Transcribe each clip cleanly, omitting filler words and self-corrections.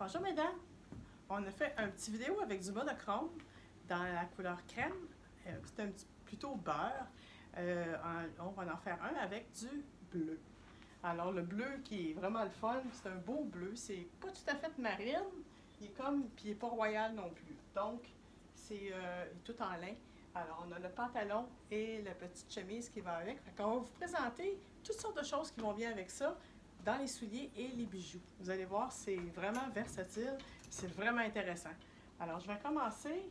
Bonjour mesdames, on a fait un petit vidéo avec du monochrome dans la couleur crème, c'est un petit plutôt beurre. On va en faire un avec du bleu. Alors le bleu qui est vraiment le fun, c'est un beau bleu, c'est pas tout à fait marine, il est comme, puis il n'est pas royal non plus. Donc c'est tout en lin. Alors on a le pantalon et la petite chemise qui va avec. On va vous présenter toutes sortes de choses qui vont bien avec ça dans les souliers et les bijoux. Vous allez voir, c'est vraiment versatile, c'est vraiment intéressant. Alors je vais commencer.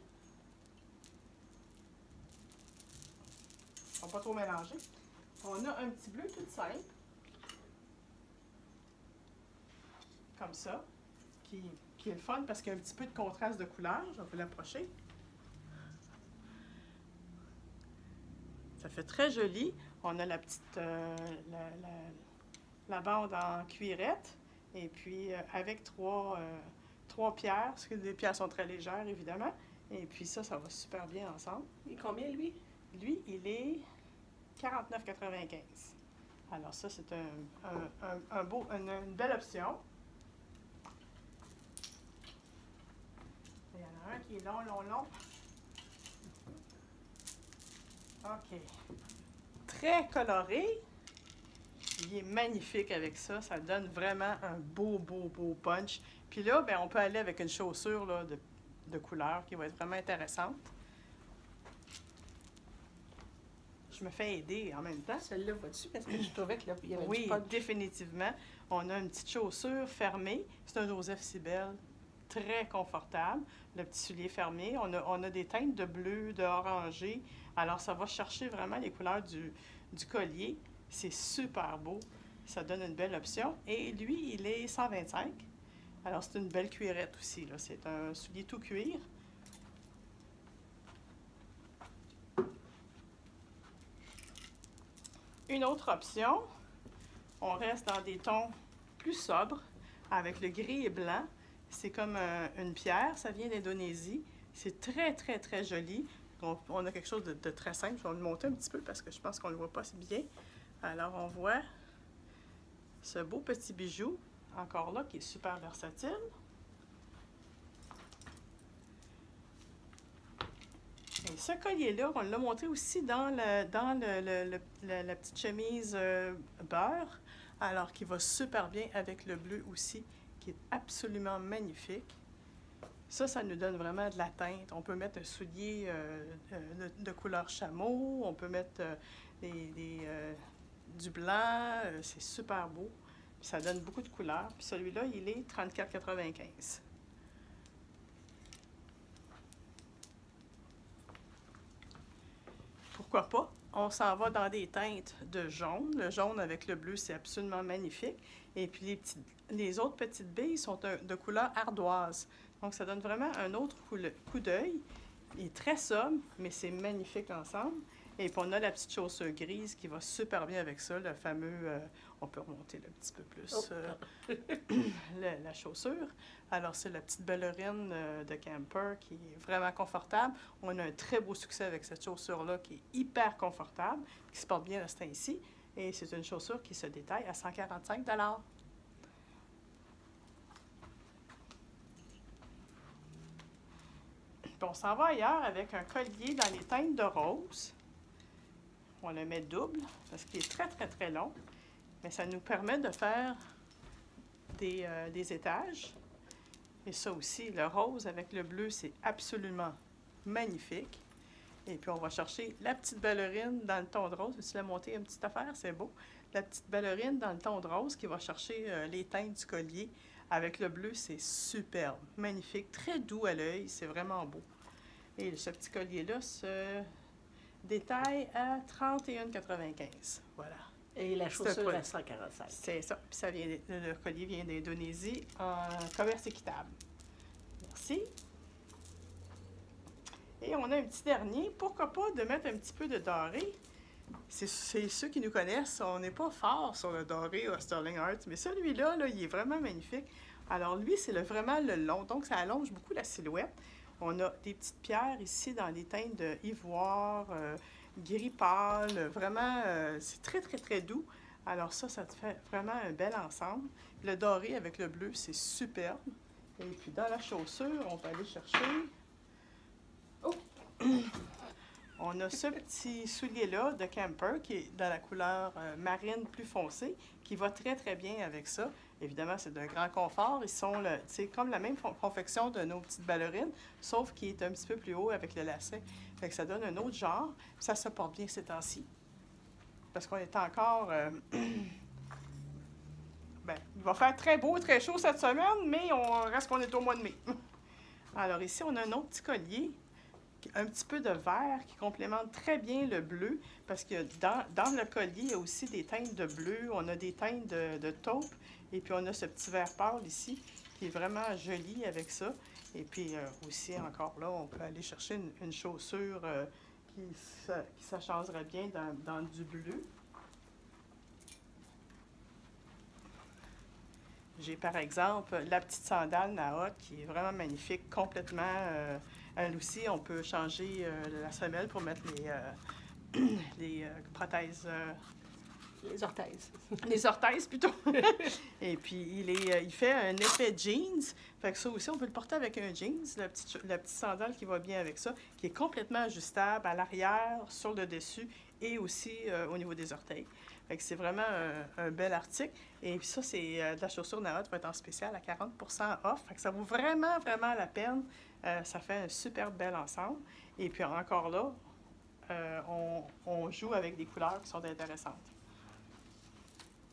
On ne va pas trop mélanger. On a un petit bleu tout simple, comme ça, qui est le fun parce qu'il y a un petit peu de contraste de couleur. Je vais vous l'approcher. Ça fait très joli. On a la petite la bande en cuirette et puis avec trois pierres, parce que les pierres sont très légères évidemment. Et puis ça va super bien ensemble. Et combien lui? Lui, il est 49,95. Alors ça, c'est une belle option. Il y en a un qui est long. OK. Très coloré. Il est magnifique avec ça. Ça donne vraiment un beau punch. Puis là, ben, on peut aller avec une chaussure là, de couleur qui va être vraiment intéressante. Je me fais aider en même temps. Celle-là va-tu? Parce que je trouvais que là, il y avait oui, du punch. définitivement. On a une petite chaussure fermée. C'est un Joseph Cybelle. Très confortable. Le petit soulier fermé. On a des teintes de bleu, de orangé. Alors, ça va chercher vraiment les couleurs du collier. C'est super beau. Ça donne une belle option. Et lui, il est 125. Alors, c'est une belle cuirette aussi. C'est un soulier tout cuir. Une autre option, on reste dans des tons plus sobres, avec le gris et blanc. C'est comme une pierre, ça vient d'Indonésie. C'est très joli. On a quelque chose de très simple. Je vais le monter un petit peu parce que je pense qu'on ne le voit pas si bien. Alors, on voit ce beau petit bijou, encore là, qui est super versatile. Et ce collier-là, on l'a montré aussi dans la petite chemise beurre, alors qui va super bien avec le bleu aussi, qui est absolument magnifique. Ça nous donne vraiment de la teinte. On peut mettre un soulier de couleur chameau, on peut mettre du blanc, c'est super beau. Puis ça donne beaucoup de couleurs. Puis celui-là, il est 34,95. Pourquoi pas? On s'en va dans des teintes de jaune. Le jaune avec le bleu, c'est absolument magnifique. Et puis les autres petites billes sont de couleur ardoise. Donc, ça donne vraiment un autre coup d'œil. Il est très sobre, mais c'est magnifique ensemble. Et puis, on a la petite chaussure grise qui va super bien avec ça, le fameux... on peut remonter un petit peu plus la chaussure. Alors, c'est la petite ballerine de camper qui est vraiment confortable. On a un très beau succès avec cette chaussure-là qui est hyper confortable, qui se porte bien à ce temps-ci. Et c'est une chaussure qui se détaille à 145 $. Puis on s'en va ailleurs avec un collier dans les teintes de rose. On le met double parce qu'il est très long. Mais ça nous permet de faire des étages. Et ça aussi, le rose avec le bleu, c'est absolument magnifique. Et puis on va chercher la petite ballerine dans le ton de rose. Veux-tu la monter une petite affaire? C'est beau. La petite ballerine dans le ton de rose qui va chercher les teintes du collier. Avec le bleu, c'est superbe, magnifique, très doux à l'œil, c'est vraiment beau. Et ce petit collier-là se détaille à 31,95. Voilà. Et la chaussure à 145. C'est ça. Puis le collier vient d'Indonésie en commerce équitable. Merci. Et on a un petit dernier. Pourquoi pas de mettre un petit peu de doré? C'est ceux qui nous connaissent, on n'est pas fort sur le doré au Sterling Art, mais celui-là, il est vraiment magnifique. Alors lui, c'est vraiment le long, donc ça allonge beaucoup la silhouette. On a des petites pierres ici dans les teintes de ivoire, gris pâle, vraiment, c'est très doux. Alors ça te fait vraiment un bel ensemble. Le doré avec le bleu, c'est superbe. Et puis dans la chaussure, on peut aller chercher... Oh! On a ce petit soulier-là de camper qui est dans la couleur marine plus foncée, qui va très, très bien avec ça. Évidemment, c'est d'un grand confort. Ils sont c'est comme la même confection de nos petites ballerines, sauf qu'il est un petit peu plus haut avec le lacet. Fait que ça donne un autre genre. Ça se porte bien ces temps-ci. Parce qu'on est encore... ben, il va faire très beau, très chaud cette semaine, mais on reste qu'on est au mois de mai. Alors ici, on a un autre petit collier. Un petit peu de vert qui complémente très bien le bleu, parce que dans le collier, il y a aussi des teintes de bleu, on a des teintes de taupe, et puis on a ce petit vert pâle ici, qui est vraiment joli avec ça. Et puis aussi, encore là, on peut aller chercher une chaussure qui s'achangerait bien dans du bleu. J'ai par exemple la petite sandale Naot qui est vraiment magnifique, complètement... elle aussi, on peut changer la semelle pour mettre les prothèses... Les orthèses. Les orthèses, plutôt. Et puis, il fait un effet jeans. Fait que ça aussi, on peut le porter avec un jeans. La petite sandale qui va bien avec ça, qui est complètement ajustable à l'arrière, sur le dessus et aussi au niveau des orteils. Fait que c'est vraiment un bel article. Et puis ça, c'est de la chaussure Naot qui va être en spécial à 40 % off. Fait que ça vaut vraiment, vraiment la peine. Ça fait un super bel ensemble. Et puis encore là, on joue avec des couleurs qui sont intéressantes.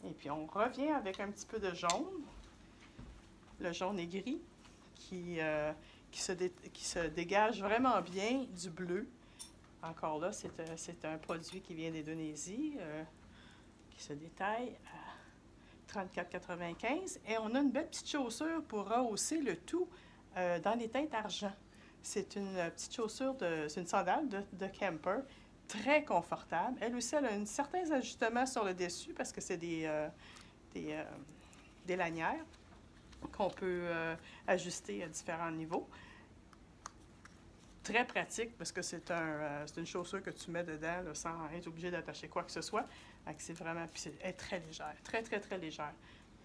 Et puis on revient avec un petit peu de jaune. Le jaune et gris qui se dégage vraiment bien du bleu. Encore là, c'est un produit qui vient d'Indonésie, qui se détaille à 34,95 $. Et on a une belle petite chaussure pour rehausser le tout dans les teintes argent. C'est une petite chaussure, c'est une sandale de camper, très confortable. Elle aussi, elle a certains ajustements sur le dessus parce que c'est des lanières qu'on peut ajuster à différents niveaux. Très pratique parce que c'est une chaussure que tu mets dedans là, sans être obligé d'attacher quoi que ce soit. C'est vraiment, puis elle est très légère, très, très, très légère.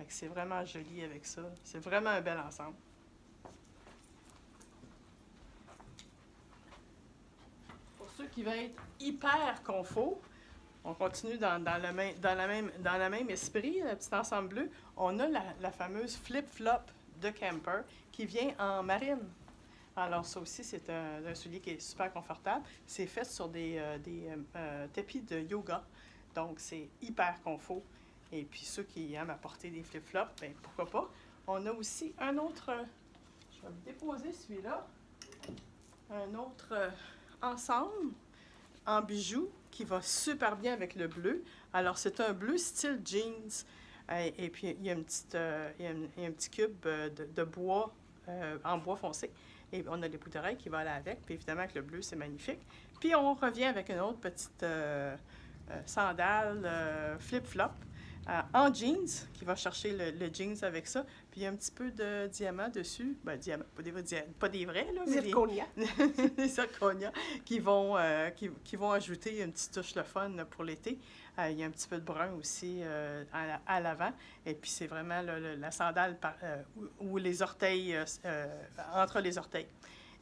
C'est vraiment joli avec ça. C'est vraiment un bel ensemble. Pour ceux qui veulent être hyper confort, on continue dans le même esprit, le petit ensemble bleu. On a la fameuse flip-flop de camper qui vient en marine. Alors, ça aussi, c'est un soulier qui est super confortable. C'est fait sur des tapis de yoga. Donc, c'est hyper confort. Et puis, ceux qui aiment apporter des flip-flops, bien, pourquoi pas. On a aussi un autre... je vais me déposer celui-là. Un autre ensemble en bijoux qui va super bien avec le bleu. Alors, c'est un bleu style jeans. Et puis, il y a, un petit cube de bois, en bois foncé. Et on a les bouts d'oreilles qui vont aller avec. Puis évidemment, avec le bleu, c'est magnifique. Puis on revient avec une autre petite sandale flip-flop en jeans, qui va chercher le jeans avec ça. Puis il y a un petit peu de diamant dessus. Ben, diamant, pas des vrais, là. Mais zirconia. Des zirconia qui vont ajouter une petite touche le fun pour l'été. Il y a un petit peu de brun aussi à l'avant. Et puis, c'est vraiment la sandale où les orteils, entre les orteils.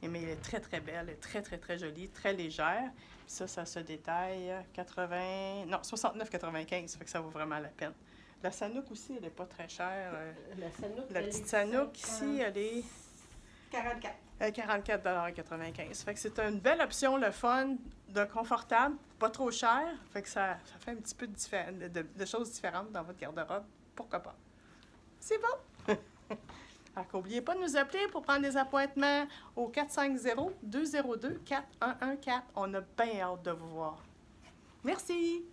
Mais elle est très, très belle, elle est très, très, très jolie, très légère. Puis ça se détaille 69,95 $. Fait que ça vaut vraiment la peine. La Sanook aussi, elle n'est pas très chère. La petite Sanook ici, elle est... 44. 44,95 $. Fait que c'est une belle option, le fun, de confortable, pas trop cher. Fait que ça fait un petit peu de choses différentes dans votre garde-robe. Pourquoi pas? C'est bon! Alors, n'oubliez pas de nous appeler pour prendre des appointements au 450-202-4114. On a bien hâte de vous voir. Merci!